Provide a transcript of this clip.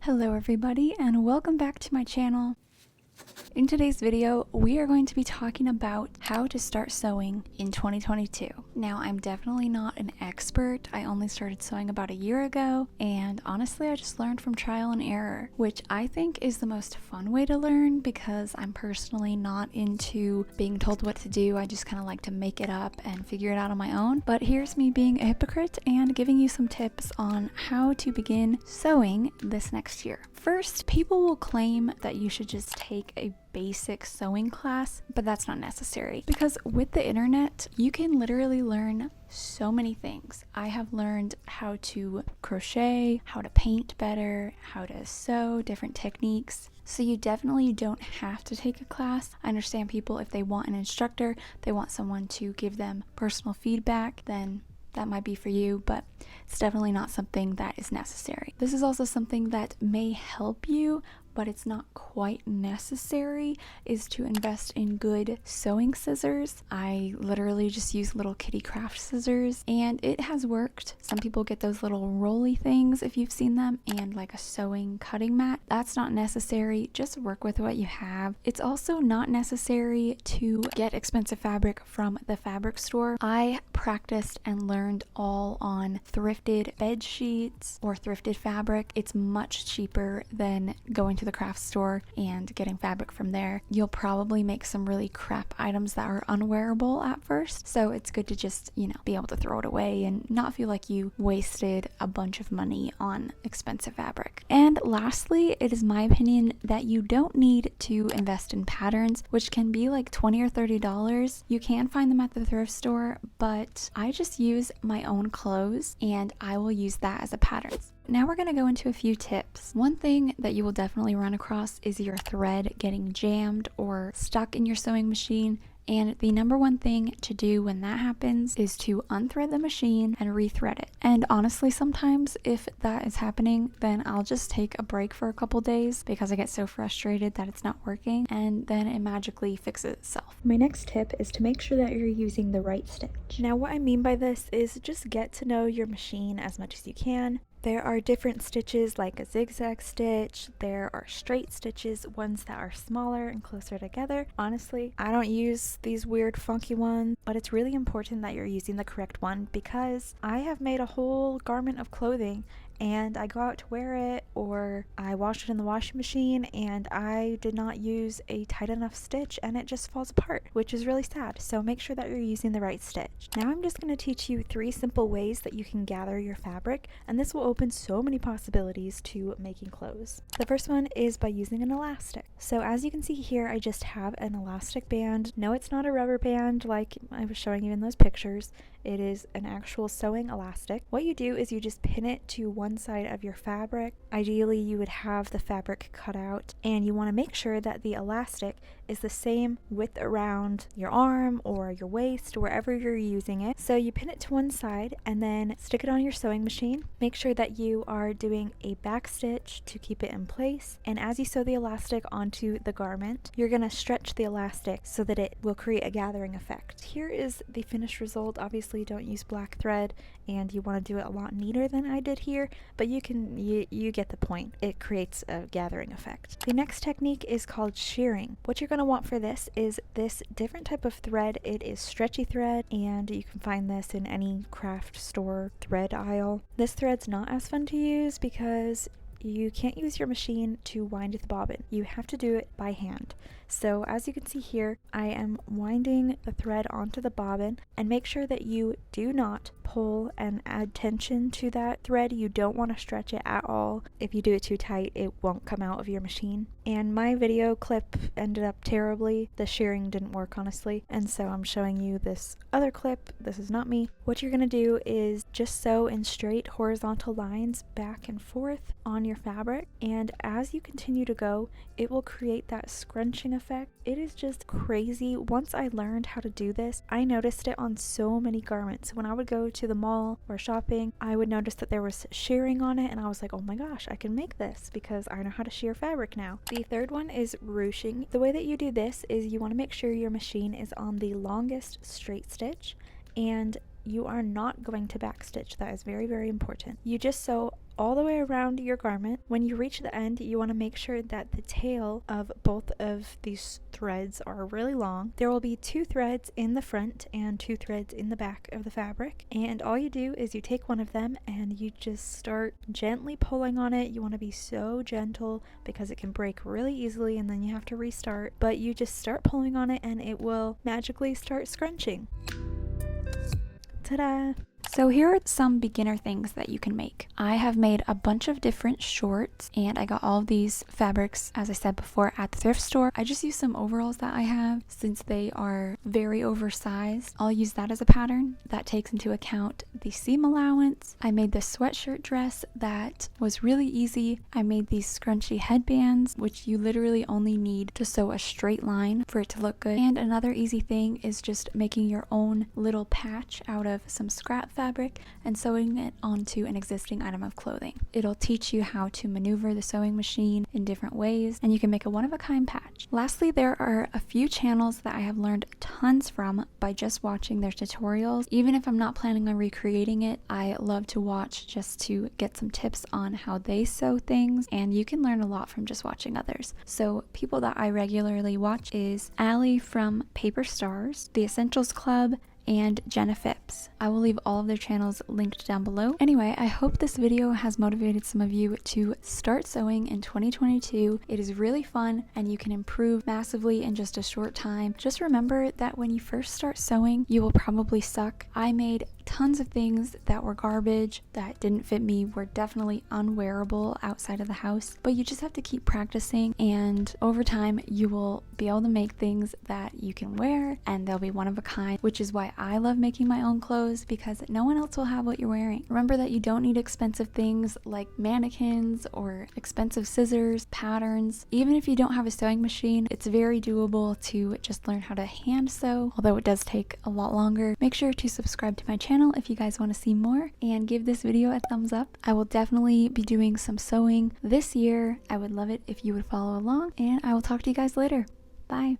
Hello everybody and welcome back to my channel. In today's video, we are going to be talking about how to start sewing in 2022. Now, I'm definitely not an expert. I only started sewing about a year ago, and honestly, I just learned from trial and error, which I think is the most fun way to learn because I'm personally not into being told what to do. I just kind of like to make it up and figure it out on my own. But here's me being a hypocrite and giving you some tips on how to begin sewing this next year. First, people will claim that you should just take a basic sewing class, but that's not necessary because with the internet, you can literally learn so many things. I have learned how to crochet, how to paint better, how to sew, different techniques. So you definitely don't have to take a class. I understand people, if they want an instructor, they want someone to give them personal feedback, then that might be for you, but it's definitely not something that is necessary. This is also something that may help you, but it's not quite necessary, is to invest in good sewing scissors. I literally just use little kitty craft scissors and it has worked. Some people get those little rolly things if you've seen them, and like a sewing cutting mat. That's not necessary. Just work with what you have. It's also not necessary to get expensive fabric from the fabric store. I practiced and learned all on thrifted bed sheets or thrifted fabric. It's much cheaper than going to the craft store and getting fabric from there. You'll probably make some really crap items that are unwearable at first, so it's good to just, be able to throw it away and not feel like you wasted a bunch of money on expensive fabric. And lastly, it is my opinion that you don't need to invest in patterns, which can be like $20 or $30. You can find them at the thrift store, but I just use my own clothes and I will use that as a pattern. Now we're going to go into a few tips. One thing that you will definitely run across is your thread getting jammed or stuck in your sewing machine. And the number one thing to do when that happens is to unthread the machine and rethread it. And honestly, sometimes if that is happening, then I'll just take a break for a couple days because I get so frustrated that it's not working, and then it magically fixes itself. My next tip is to make sure that you're using the right stitch. Now what I mean by this is just get to know your machine as much as you can. There are different stitches like a zigzag stitch, there are straight stitches, ones that are smaller and closer together. Honestly, I don't use these weird funky ones, but it's really important that you're using the correct one because I have made a whole garment of clothing and I go out to wear it, or I wash it in the washing machine and I did not use a tight enough stitch and it just falls apart, which is really sad. So make sure that you're using the right stitch. Now I'm just going to teach you 3 simple ways that you can gather your fabric, and this will open so many possibilities to making clothes. The first one is by using an elastic. So as you can see here, I just have an elastic band. No, it's not a rubber band like I was showing you in those pictures. It is an actual sewing elastic. What you do is you just pin it to one side of your fabric. Ideally, you would have the fabric cut out, and you want to make sure that the elastic is the same width around your arm or your waist, wherever you're using it. So you pin it to one side and then stick it on your sewing machine. Make sure that you are doing a back stitch to keep it in place. And as you sew the elastic onto the garment, you're going to stretch the elastic so that it will create a gathering effect. Here is the finished result. Obviously, don't use black thread and you want to do it a lot neater than I did here, but you get the point. It creates a gathering effect. The next technique is called shearing. What you're going to want for this is this different type of thread. It is stretchy thread, and you can find this in any craft store thread aisle. This thread's not as fun to use because you can't use your machine to wind the bobbin. You have to do it by hand. So as you can see here, I am winding the thread onto the bobbin, and make sure that you do not pull and add tension to that thread. You don't want to stretch it at all. If you do it too tight, it won't come out of your machine. And my video clip ended up terribly. The shearing didn't work, honestly, and so I'm showing you this other clip. This is not me. What you're going to do is just sew in straight horizontal lines back and forth on your fabric, and as you continue to go, it will create that scrunching effect. It is just crazy. Once I learned how to do this, I noticed it on so many garments. When I would go to the mall or shopping, I would notice that there was shearing on it, and I was like, oh my gosh, I can make this because I know how to shear fabric now. The third one is ruching. The way that you do this is you want to make sure your machine is on the longest straight stitch, and you are not going to backstitch. That is very, very important. You just sew all the way around your garment. When you reach the end, you want to make sure that the tail of both of these threads are really long. There will be 2 threads in the front and 2 threads in the back of the fabric, and all you do is you take one of them and you just start gently pulling on it. You want to be so gentle because it can break really easily and then you have to restart, but you just start pulling on it and it will magically start scrunching. Ta-da! So here are some beginner things that you can make. I have made a bunch of different shorts, and I got all of these fabrics, as I said before, at the thrift store. I just used some overalls that I have since they are very oversized. I'll use that as a pattern. That takes into account the seam allowance. I made this sweatshirt dress that was really easy. I made these scrunchy headbands, which you literally only need to sew a straight line for it to look good. And another easy thing is just making your own little patch out of some scrap fabric and sewing it onto an existing item of clothing. It'll teach you how to maneuver the sewing machine in different ways, and you can make a one-of-a-kind patch. Lastly, there are a few channels that I have learned tons from by just watching their tutorials. Even if I'm not planning on recreating it, I love to watch just to get some tips on how they sew things, and you can learn a lot from just watching others. So people that I regularly watch is Allie from Paper Stars, The Essentials Club, and Jenna Phipps. I will leave all of their channels linked down below. Anyway, I hope this video has motivated some of you to start sewing in 2022. It is really fun and you can improve massively in just a short time. Just remember that when you first start sewing, you will probably suck. I made tons of things that were garbage, that didn't fit me, were definitely unwearable outside of the house, but you just have to keep practicing, and over time you will be able to make things that you can wear and they'll be one of a kind, which is why I love making my own clothes, because no one else will have what you're wearing. Remember that you don't need expensive things like mannequins or expensive scissors, patterns. Even if you don't have a sewing machine, it's very doable to just learn how to hand sew, although it does take a lot longer. Make sure to subscribe to my channel if you guys want to see more, and give this video a thumbs up. I will definitely be doing some sewing this year. I would love it if you would follow along, and I will talk to you guys later. Bye.